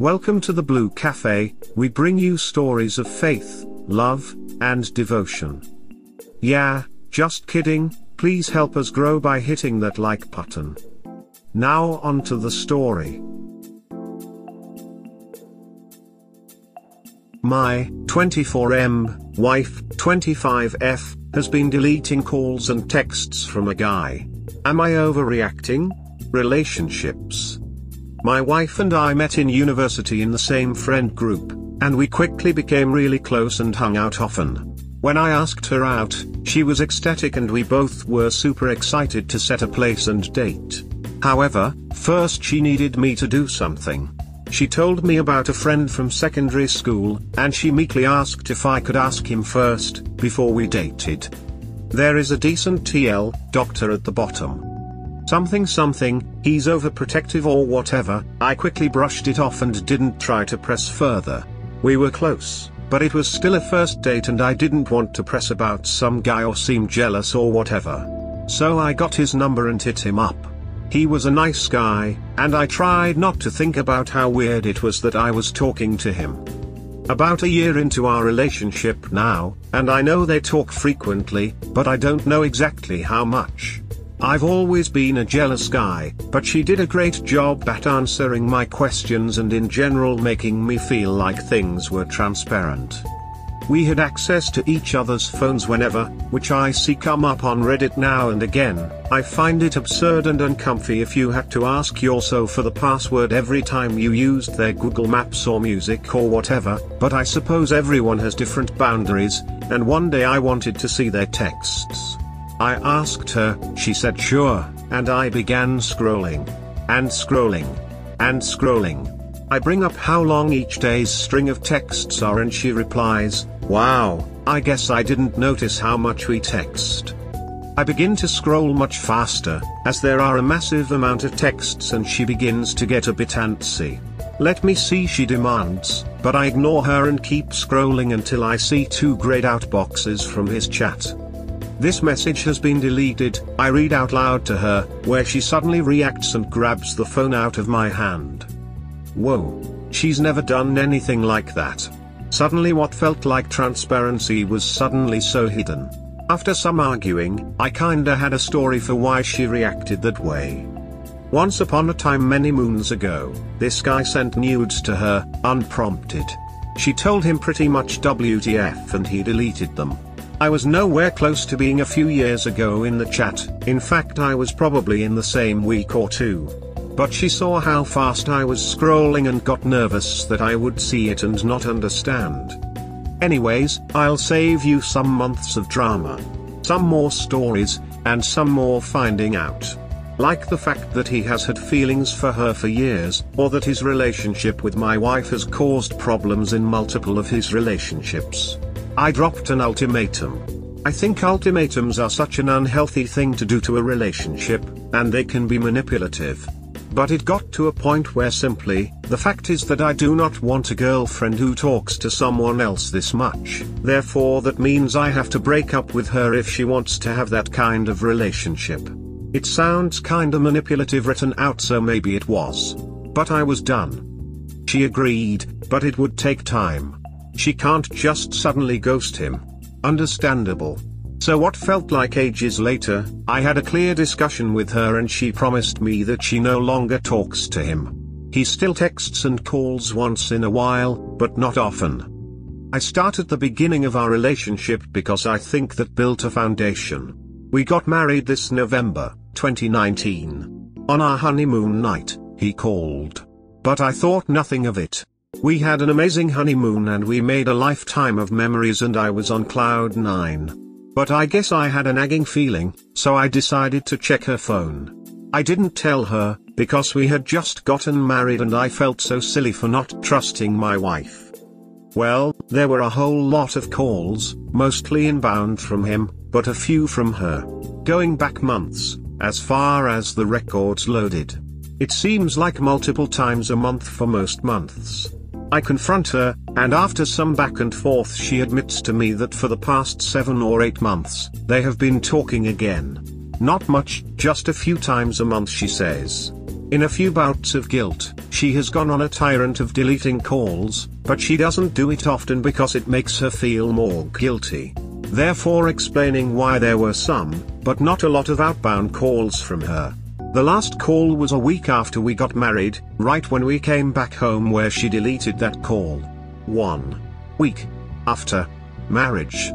Welcome to the Blue Cafe. We bring you stories of faith, love, and devotion. Yeah, just kidding, please help us grow by hitting that like button. Now on to the story. My 24M wife, 25F, has been deleting calls and texts from a guy. Am I overreacting? Relationships. My wife and I met in university in the same friend group, and we quickly became really close and hung out often. When I asked her out, she was ecstatic and we both were super excited to set a place and date. However, first she needed me to do something. She told me about a friend from secondary school, and she meekly asked if I could ask him first, before we dated. There is a decent TL, doctor at the bottom. Something, he's overprotective or whatever. I quickly brushed it off and didn't try to press further. We were close, but it was still a first date and I didn't want to press about some guy or seem jealous or whatever. So I got his number and hit him up. He was a nice guy, and I tried not to think about how weird it was that I was talking to him. About a year into our relationship now, and I know they talk frequently, but I don't know exactly how much. I've always been a jealous guy, but she did a great job at answering my questions and in general making me feel like things were transparent. We had access to each other's phones whenever, which I see come up on Reddit now and again. I find it absurd and uncomfy if you had to ask your so for the password every time you used their Google Maps or music or whatever, but I suppose everyone has different boundaries, and one day I wanted to see their texts. I asked her, she said sure, and I began scrolling. And scrolling. And scrolling. I bring up how long each day's string of texts are and she replies, wow, I guess I didn't notice how much we text. I begin to scroll much faster, as there are a massive amount of texts and she begins to get a bit antsy. Let me see, she demands, but I ignore her and keep scrolling until I see 2 grayed out boxes from his chat. This message has been deleted. I read out loud to her, where she suddenly reacts and grabs the phone out of my hand. Whoa. She's never done anything like that. Suddenly what felt like transparency was suddenly so hidden. After some arguing, I kinda had a story for why she reacted that way. Once upon a time many moons ago, this guy sent nudes to her, unprompted. She told him pretty much WTF and he deleted them. I was nowhere close to being a few years ago in the chat, in fact I was probably in the same week or 2. But she saw how fast I was scrolling and got nervous that I would see it and not understand. Anyways, I'll save you some months of drama. Some more stories, and some more finding out. Like the fact that he has had feelings for her for years, or that his relationship with my wife has caused problems in multiple of his relationships. I dropped an ultimatum. I think ultimatums are such an unhealthy thing to do to a relationship, and they can be manipulative. But it got to a point where simply, the fact is that I do not want a girlfriend who talks to someone else this much. Therefore that means I have to break up with her if she wants to have that kind of relationship. It sounds kinda manipulative written out, so maybe it was. But I was done. She agreed, but it would take time. She can't just suddenly ghost him. Understandable. So what felt like ages later, I had a clear discussion with her and she promised me that she no longer talks to him. He still texts and calls once in a while, but not often. I start at the beginning of our relationship because I think that built a foundation. We got married this November, 2019. On our honeymoon night, he called. But I thought nothing of it. We had an amazing honeymoon and we made a lifetime of memories and I was on cloud 9. But I guess I had a nagging feeling, so I decided to check her phone. I didn't tell her, because we had just gotten married and I felt so silly for not trusting my wife. Well, there were a whole lot of calls, mostly inbound from him, but a few from her. Going back months, as far as the records loaded. It seems like multiple times a month for most months. I confront her, and after some back and forth she admits to me that for the past 7 or 8 months, they have been talking again. Not much, just a few times a month, she says. In a few bouts of guilt, She has gone on a tyrant of deleting calls, but she doesn't do it often because it makes her feel more guilty. Therefore explaining why there were some, but not a lot of outbound calls from her. The last call was a week after we got married, right when we came back home, where she deleted that call. 1 week after marriage.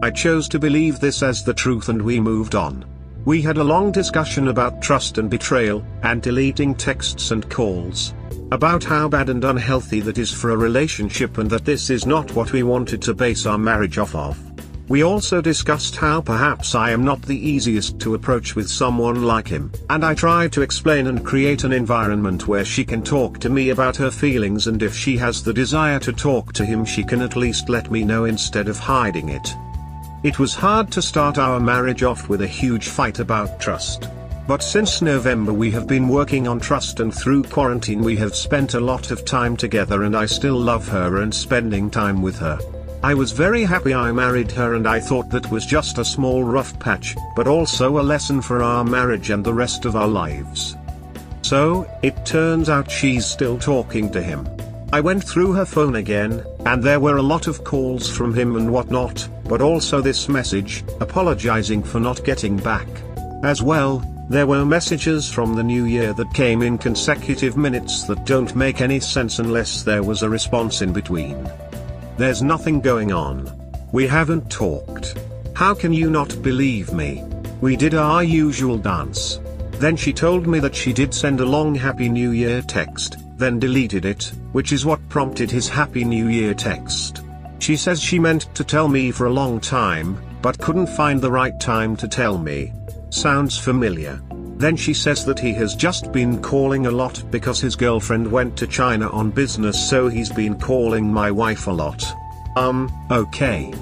I chose to believe this as the truth and we moved on. We had a long discussion about trust and betrayal, and deleting texts and calls. About how bad and unhealthy that is for a relationship, and that this is not what we wanted to base our marriage off of. We also discussed how perhaps I am not the easiest to approach with someone like him, and I tried to explain and create an environment where she can talk to me about her feelings, and if she has the desire to talk to him, she can at least let me know instead of hiding it. It was hard to start our marriage off with a huge fight about trust. But since November we have been working on trust, and through quarantine we have spent a lot of time together, and I still love her and spending time with her. I was very happy I married her, and I thought that was just a small rough patch, but also a lesson for our marriage and the rest of our lives. So, it turns out she's still talking to him. I went through her phone again, and there were a lot of calls from him and whatnot, but also this message, apologizing for not getting back. As well, there were messages from the new year that came in consecutive minutes that don't make any sense unless there was a response in between. There's nothing going on. We haven't talked. How can you not believe me? We did our usual dance. Then she told me that she did send a long Happy New Year text, then deleted it, which is what prompted his Happy New Year text. She says she meant to tell me for a long time, but couldn't find the right time to tell me. Sounds familiar. Then she says that he has just been calling a lot because his girlfriend went to China on business, so he's been calling my wife a lot. Okay.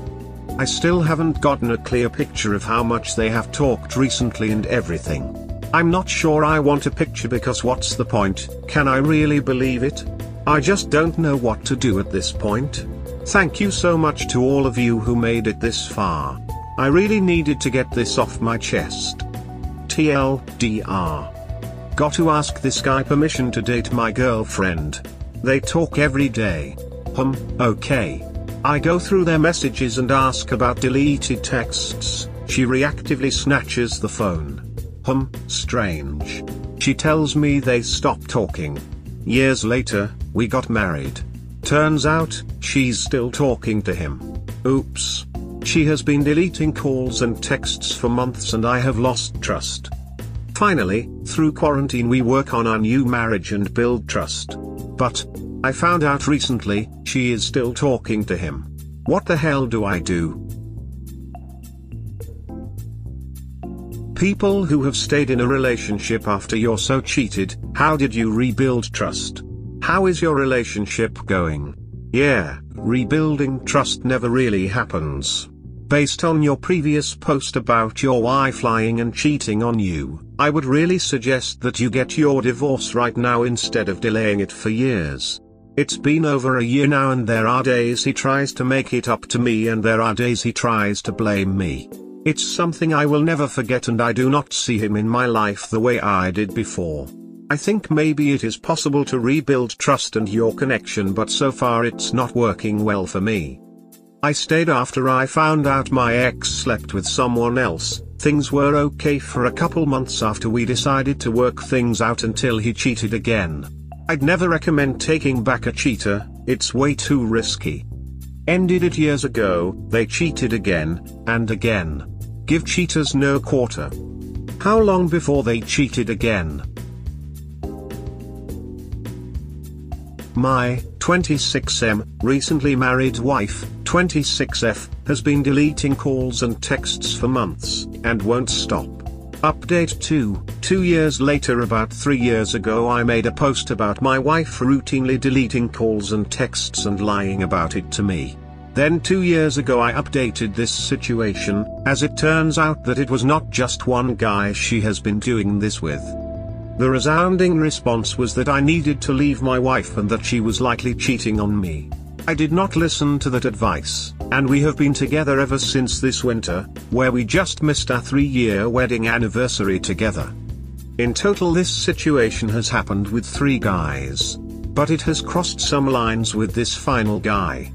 I still haven't gotten a clear picture of how much they have talked recently and everything. I'm not sure I want a picture, because what's the point? Can I really believe it? I just don't know what to do at this point. Thank you so much to all of you who made it this far. I really needed to get this off my chest. TLDR. Got to ask this guy permission to date my girlfriend. They talk every day. Okay. I go through their messages and ask about deleted texts. She reactively snatches the phone. Strange. She tells me they stopped talking. Years later, we got married. Turns out, she's still talking to him. Oops. She has been deleting calls and texts for months, and I have lost trust. Finally, through quarantine we work on our new marriage and build trust. But I found out recently, she is still talking to him. What the hell do I do? People who have stayed in a relationship after you're so cheated, how did you rebuild trust? How is your relationship going? Yeah, rebuilding trust never really happens. Based on your previous post about your wife lying and cheating on you, I would really suggest that you get your divorce right now instead of delaying it for years. It's been over a year now, and there are days he tries to make it up to me and there are days he tries to blame me. It's something I will never forget, and I do not see him in my life the way I did before. I think maybe it is possible to rebuild trust and your connection, but so far it's not working well for me. I stayed after I found out my ex slept with someone else. Things were okay for a couple months after we decided to work things out until he cheated again. I'd never recommend taking back a cheater, it's way too risky. Ended it years ago, they cheated again, and again. Give cheaters no quarter. How long before they cheated again? My 26M, recently married wife, 26F, has been deleting calls and texts for months, and won't stop. Update 2 years later. About 3 years ago I made a post about my wife routinely deleting calls and texts and lying about it to me. Then 2 years ago I updated this situation, as it turns out that it was not just one guy she has been doing this with. The resounding response was that I needed to leave my wife and that she was likely cheating on me. I did not listen to that advice, and we have been together ever since this winter, where we just missed our 3-year wedding anniversary together. In total this situation has happened with 3 guys. But it has crossed some lines with this final guy.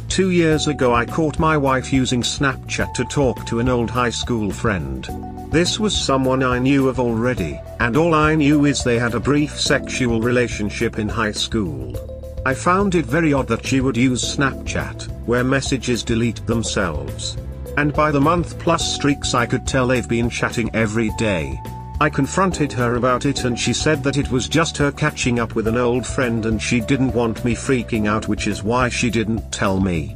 2 years ago I caught my wife using Snapchat to talk to an old high school friend. This was someone I knew of already, and all I knew is they had a brief sexual relationship in high school. I found it very odd that she would use Snapchat, where messages delete themselves. And by the month-plus streaks I could tell they've been chatting every day. I confronted her about it and she said that it was just her catching up with an old friend and she didn't want me freaking out, which is why she didn't tell me.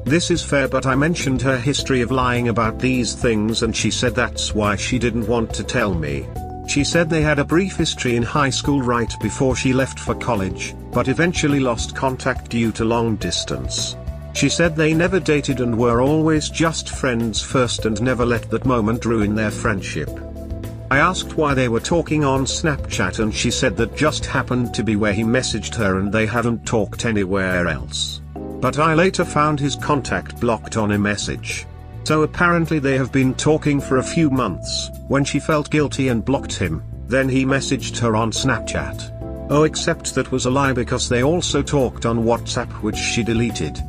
This is fair, but I mentioned her history of lying about these things and she said that's why she didn't want to tell me. She said they had a brief history in high school right before she left for college, but eventually lost contact due to long distance. She said they never dated and were always just friends first and never let that moment ruin their friendship. I asked why they were talking on Snapchat and she said that just happened to be where he messaged her and they hadn't talked anywhere else. But I later found his contact blocked on a message. So apparently they have been talking for a few months. When she felt guilty and blocked him, then he messaged her on Snapchat. Oh, except that was a lie because they also talked on WhatsApp, which she deleted.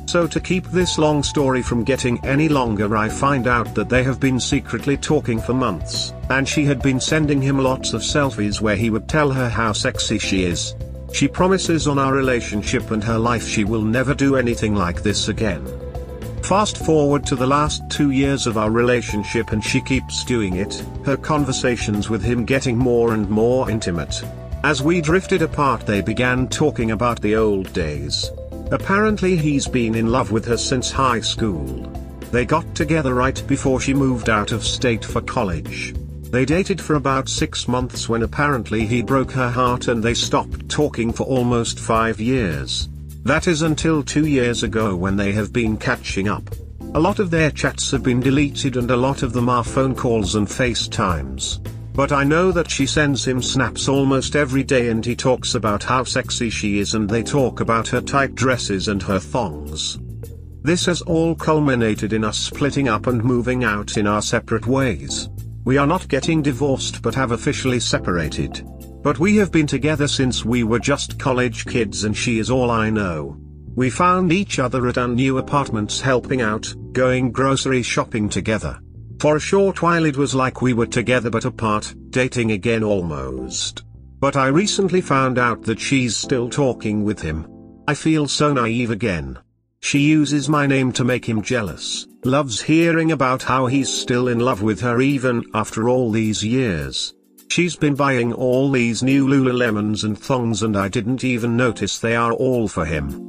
So to keep this long story from getting any longer, I find out that they have been secretly talking for months, and she had been sending him lots of selfies where he would tell her how sexy she is. She promises on our relationship and her life she will never do anything like this again. Fast forward to the last 2 years of our relationship and she keeps doing it, her conversations with him getting more and more intimate. As we drifted apart they began talking about the old days. Apparently he's been in love with her since high school. They got together right before she moved out of state for college. They dated for about 6 months when apparently he broke her heart and they stopped talking for almost 5 years. That is until 2 years ago when they have been catching up. A lot of their chats have been deleted and a lot of them are phone calls and FaceTimes. But I know that she sends him snaps almost every day and he talks about how sexy she is and they talk about her tight dresses and her thongs. This has all culminated in us splitting up and moving out in our separate ways. We are not getting divorced but have officially separated. But we have been together since we were just college kids and she is all I know. We found each other at our new apartments helping out, going grocery shopping together. For a short while it was like we were together but apart, dating again almost. But I recently found out that she's still talking with him. I feel so naive again. She uses my name to make him jealous, loves hearing about how he's still in love with her even after all these years. She's been buying all these new Lululemons and thongs and I didn't even notice they are all for him.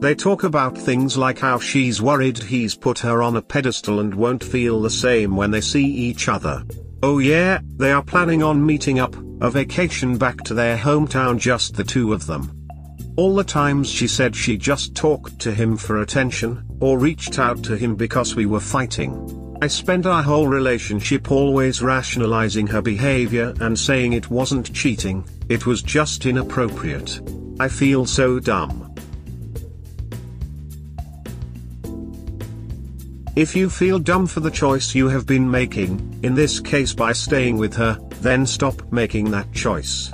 They talk about things like how she's worried he's put her on a pedestal and won't feel the same when they see each other. Oh yeah, they are planning on meeting up, a vacation back to their hometown, just the two of them. All the times she said she just talked to him for attention, or reached out to him because we were fighting. I spent our whole relationship always rationalizing her behavior and saying it wasn't cheating, it was just inappropriate. I feel so dumb. If you feel dumb for the choice you have been making, in this case by staying with her, then stop making that choice.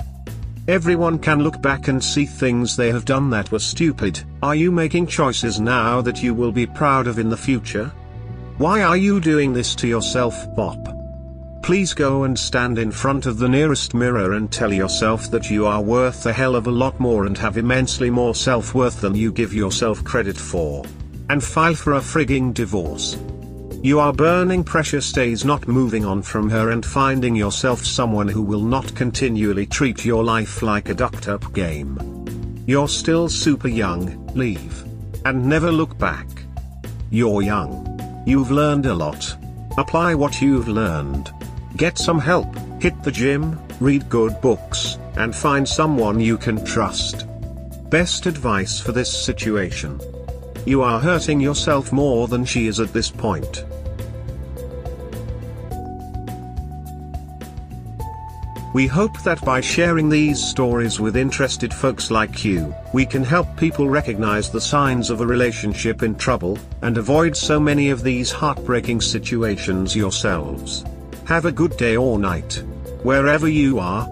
Everyone can look back and see things they have done that were stupid. Are you making choices now that you will be proud of in the future? Why are you doing this to yourself, Bop? Please go and stand in front of the nearest mirror and tell yourself that you are worth a hell of a lot more and have immensely more self-worth than you give yourself credit for. And file for a frigging divorce. You are burning precious days not moving on from her and finding yourself someone who will not continually treat your life like a ducked-up game. You're still super young, leave. And never look back. You're young. You've learned a lot. Apply what you've learned. Get some help, hit the gym, read good books, and find someone you can trust. Best advice for this situation. You are hurting yourself more than she is at this point. We hope that by sharing these stories with interested folks like you, we can help people recognize the signs of a relationship in trouble, and avoid so many of these heartbreaking situations yourselves. Have a good day or night. Wherever you are,